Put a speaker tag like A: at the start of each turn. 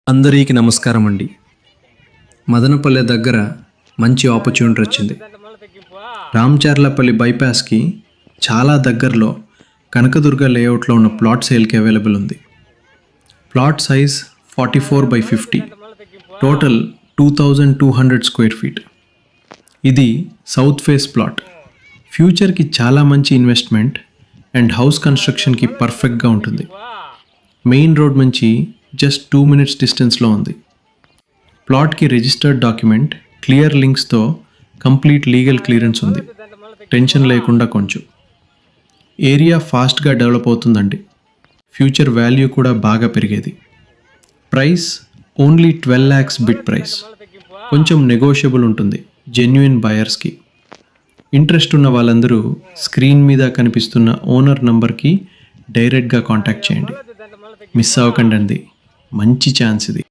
A: అందరికీ నమస్కారం అండి. మదనపల్లె దగ్గర మంచి ఆపర్చునిటీ వచ్చింది. రామచర్లపల్లి బైపాస్కి చాలా దగ్గరలో కనకదుర్గ లేఅవుట్లో ఉన్న ప్లాట్ సేల్కి అవైలబుల్ ఉంది. Plot size 44/50, total 2200 square feet. ఇది సౌత్ ఫేస్ ప్లాట్. ఫ్యూచర్కి చాలా మంచి ఇన్వెస్ట్మెంట్ అండ్ హౌస్ కన్స్ట్రక్షన్కి పర్ఫెక్ట్గా ఉంటుంది. మెయిన్ రోడ్ నుంచి జస్ట్ 2 minutes డిస్టెన్స్లో ఉంది. ప్లాట్కి రిజిస్టర్డ్ డాక్యుమెంట్, క్లియర్ లింక్స్తో కంప్లీట్ లీగల్ క్లియరెన్స్ ఉంది. టెన్షన్ లేకుండా కొంచెం. ఏరియా ఫాస్ట్గా డెవలప్ అవుతుందండి. ఫ్యూచర్ వాల్యూ కూడా బాగా పెరిగేది. Price only 12 lakhs bid price. కొంచెం నెగోషియబుల్ ఉంటుంది జెన్యున్ బయర్స్కి. ఇంట్రెస్ట్ ఉన్న వాళ్ళందరూ స్క్రీన్ మీద కనిపిస్తున్న ఓనర్ నంబర్కి డైరెక్ట్గా కాంటాక్ట్ చేయండి. మిస్ అవ్వకండి, మంచి ఛాన్స్ ఇది.